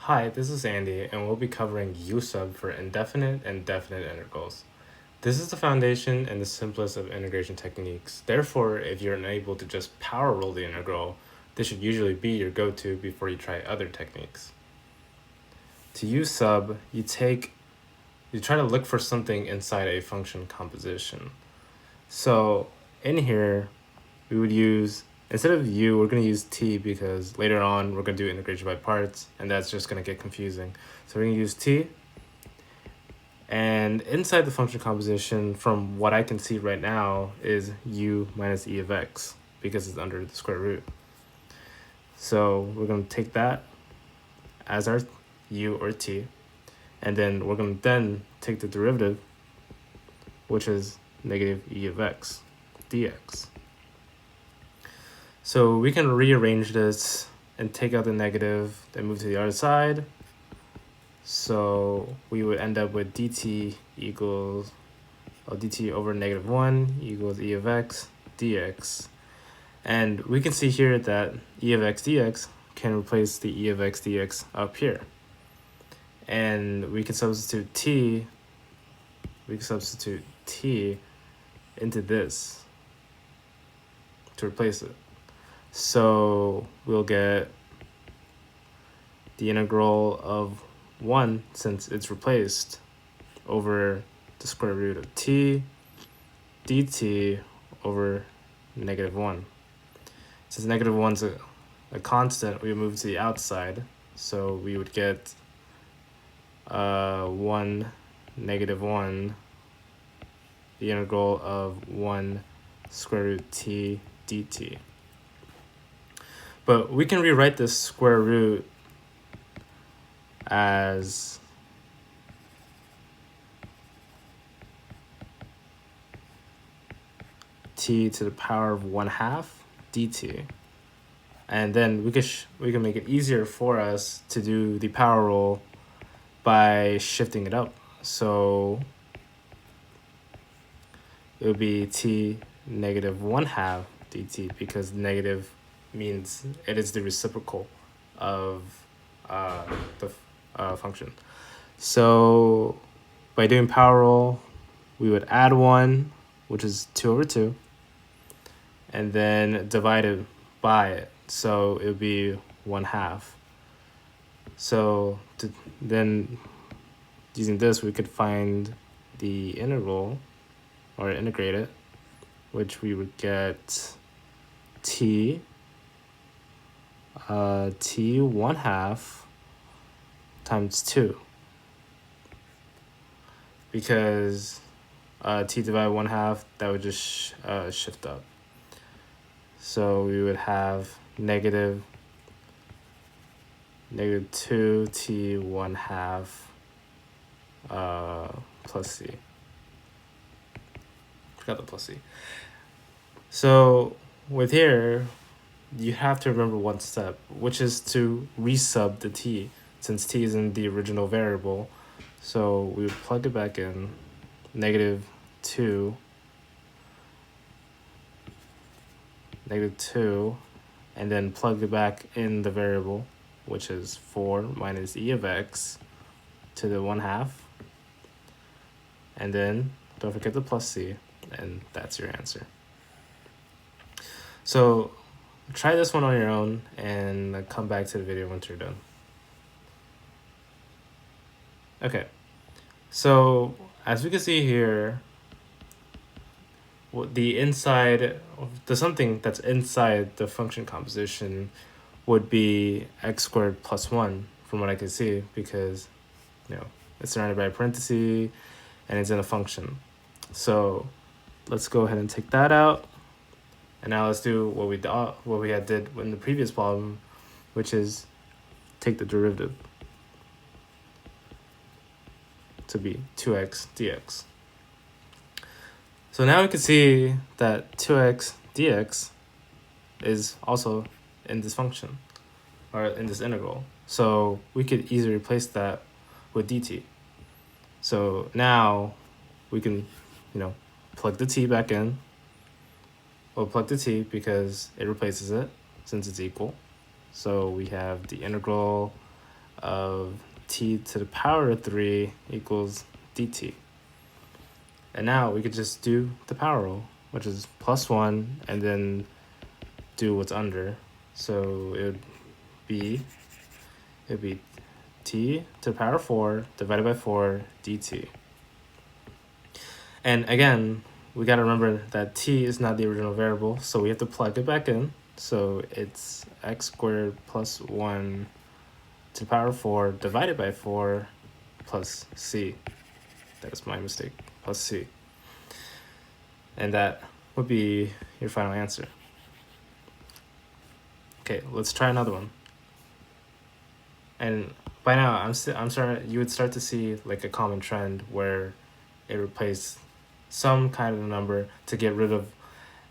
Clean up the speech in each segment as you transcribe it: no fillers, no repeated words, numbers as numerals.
Hi, this is Andy, and we'll be covering U-sub for indefinite and definite integrals. This is the foundation and the simplest of integration techniques. Therefore, if you're unable to just power rule the integral, this should usually be your go-to before you try other techniques. To use sub, you try to look for something inside a function composition. So in here, we would use, instead of u, we're going to use t because later on we're going to do integration by parts, and that's just going to get confusing. So we're going to use t. And inside the function composition, from what I can see right now, is u minus e of x, because it's under the square root. So we're going to take that as our u or t, and then we're going to then take the derivative, which is negative e of x dx. So we can rearrange this and take out the negative, then move to the other side. So we would end up with dt equals dt over -1 equals e of x dx. And we can see here that e of x dx can replace the e of x dx up here. And we can substitute t into this to replace it. So we'll get the integral of 1, since it's replaced, over the square root of t dt over -1. Since -1's a constant, we move to the outside, so we would get 1 -1, the integral of 1 square root t dt. But we can rewrite this square root as t to the power of 1/2 dt. And then we can make it easier for us to do the power rule by shifting it up. So it would be t -1/2 dt, because negative means it is the reciprocal of the function. So by doing power rule, we would add 1, which is 2 over 2, and then divide it by it. So it would be 1/2. So then using this, we could find the integral, or integrate it, which we would get t 1/2 times 2, because t divided 1/2, that would just shift up. So we would have negative 2t 1/2 plus c. Forgot the plus c. So with here, you have to remember one step, which is to resub the t, since t is in the original variable. So we would plug it back in, -2, and then plug it back in the variable, which is 4 minus e of x to the 1/2. And then don't forget the plus c, and that's your answer. So try this one on your own and come back to the video once you're done. Okay, so as we can see here, something that's inside the function composition would be x squared plus 1, from what I can see, because it's surrounded by a parenthesis and it's in a function. So let's go ahead and take that out. And now let's do what we did in the previous problem, which is take the derivative to be 2x dx. So now we can see that 2x dx is also in this function, or in this integral. So we could easily replace that with dt. So now we can, plug the t back in. We'll plug the t because it replaces it, since it's equal. So we have the integral of t to the power of 3 equals dt. And now we could just do the power rule, which is +1 and then do what's under. So it would be t to the power 4 divided by 4 dt. And again, we got to remember that t is not the original variable, so we have to plug it back in. So it's x squared plus 1 to the power 4 divided by 4 plus c. That's my mistake, plus c. And that would be your final answer. Okay, let's try another one. And by now, I'm sorry, you would start to see like a common trend where it replaced some kind of number to get rid of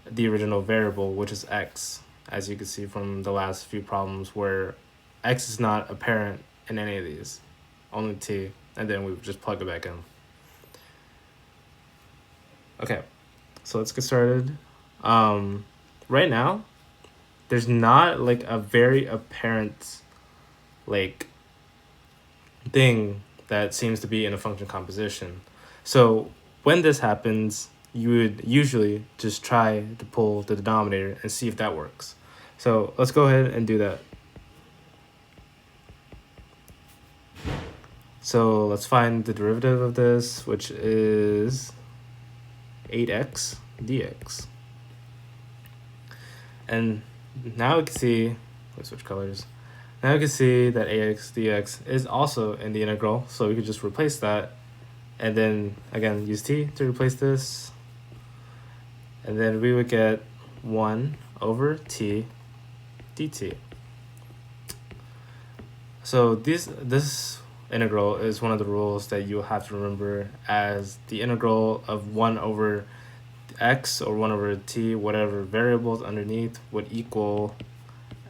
the original variable, which is x, as you can see from the last few problems where x is not apparent in any of these, only t, and then we just plug it back in. Okay, so let's get started. Right now, there's not like a very apparent like thing that seems to be in a function composition. So when this happens, you would usually just try to pull the denominator and see if that works. So let's go ahead and do that. So let's find the derivative of this, which is 8x dx. And now we can see, let's switch colors. Now we can see that 8x dx is also in the integral, so we could just replace that. And then again, use t to replace this. And then we would get 1 over t dt. So this integral is one of the rules that you have to remember, as the integral of 1 over x or 1 over t, whatever variables underneath, would equal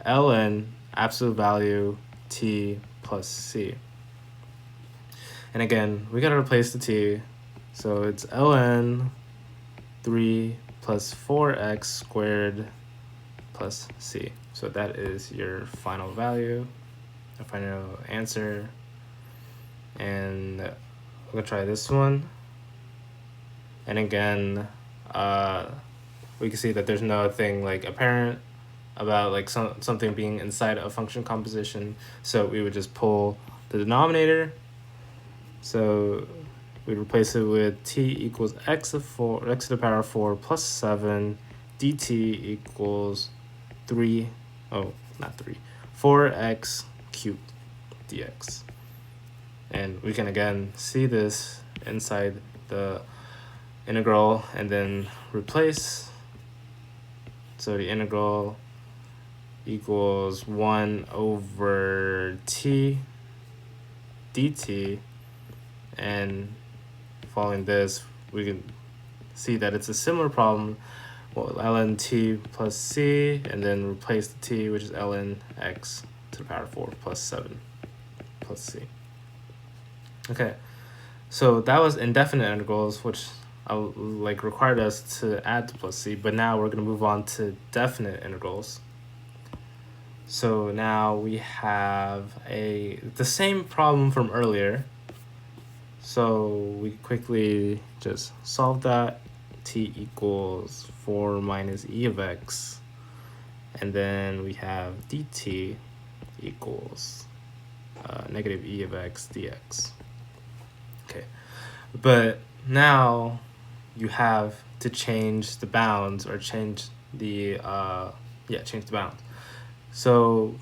ln absolute value t plus c. And again, we gotta replace the t, so it's ln 3 plus 4x squared plus c. So that is your final value, the final answer. And I'm gonna try this one. And again, we can see that there's nothing like apparent about like something being inside a function composition. So we would just pull the denominator. So we'd replace it with t equals x to the power 4 plus 7 dt equals 4x cubed dx. And we can again see this inside the integral and then replace. So the integral equals 1 over t dt, and following this we can see that it's a similar problem. Well, ln t plus c, and then replace the t, which is ln x to the power 4 plus 7 plus c. Okay, so that was indefinite integrals, which like required us to add to plus c, but now we're going to move on to definite integrals. So now we have the same problem from earlier. So we quickly just solve that. T equals 4 minus e of x, and then we have dt equals negative e of x dx. Okay, but now you have to change the bounds, or change the bounds. So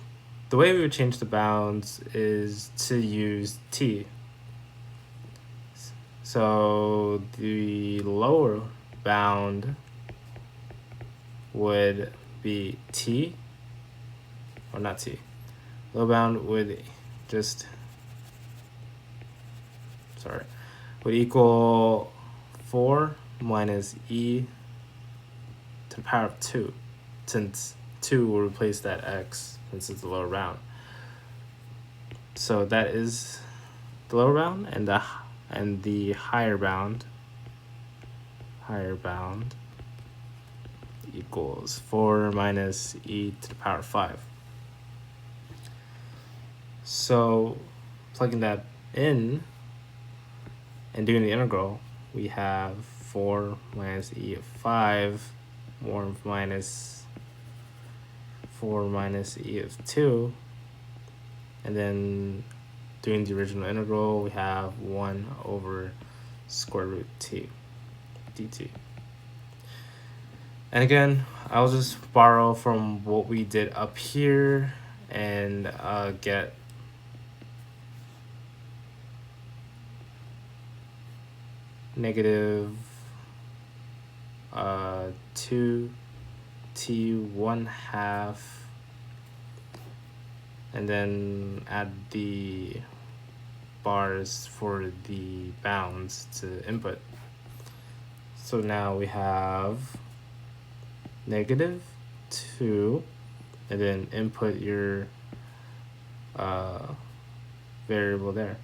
the way we would change the bounds is to use t. So the lower bound would be t, or not t. Lower bound would would equal 4 minus e to the power of 2, since 2 will replace that x since it's the lower bound. So that is the lower bound, and the higher bound equals 4 minus e to the power 5. So plugging that in and doing the integral, we have 4 minus e of 5 more minus 4 minus e of 2. And then doing the original integral, we have 1 over square root t dt. And again, I'll just borrow from what we did up here and get negative 2t 1/2, and then add the bars for the bounds to input. So now we have negative 2, and then input your variable there.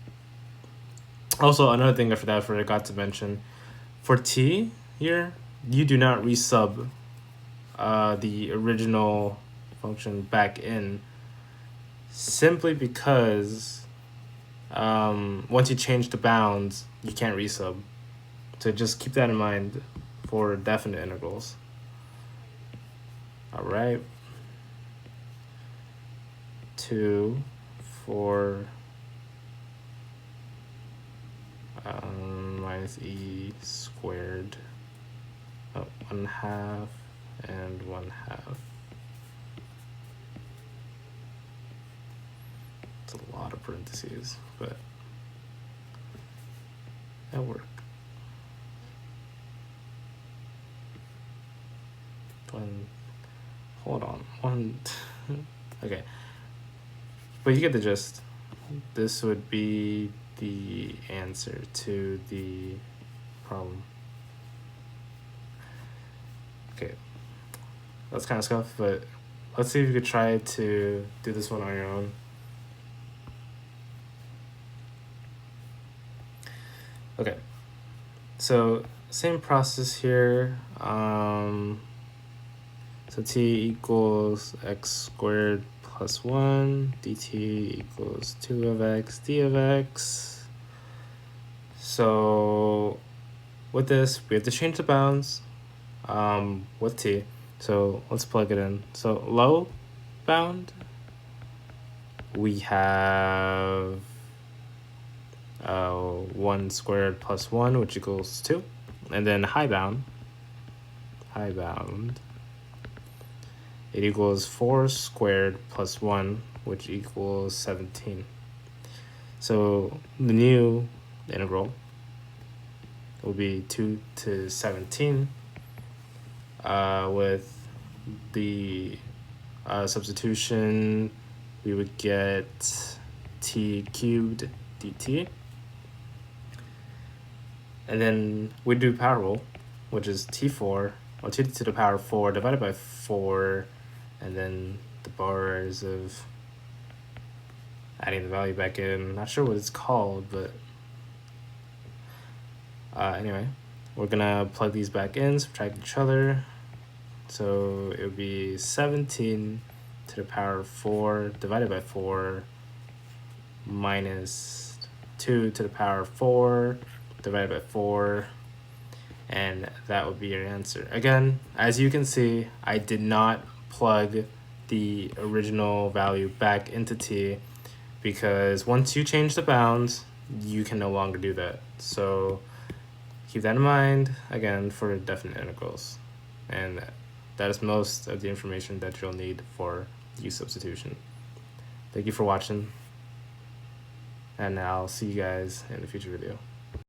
Also, another thing I forgot to mention, for t here, you do not resub the original function back in, simply because once you change the bounds, you can't resub. So just keep that in mind for definite integrals. All right. 2 for minus e squared, 1/2 and 1/2. It's a lot of parentheses, but that'll work. Hold on. Okay. But you get the gist. This would be the answer to the problem. Okay. That's kind of scuffed, but let's see if you could try to do this one on your own. Okay. So same process here. So t equals x squared plus 1, dt equals 2 of x, d of x. So with this, we have to change the bounds with t. So let's plug it in. So low bound, we have 1 squared plus 1, which equals 2. And then high bound, it equals 4 squared plus 1, which equals 17. So the new integral will be 2 to 17 with the substitution. We would get t cubed dt. And then we do power rule, which is t4, or t to the power 4 divided by 4, and then the bars of adding the value back in. Not sure what it's called, but anyway, we're gonna plug these back in, subtract each other. So it would be 17 to the power 4 divided by 4 minus 2 to the power 4 divided by 4, and that would be your answer. Again, as you can see, I did not plug the original value back into t, because once you change the bounds, you can no longer do that. So keep that in mind, again, for definite integrals. And that is most of the information that you'll need for U-Substitution. Thank you for watching, and I'll see you guys in a future video.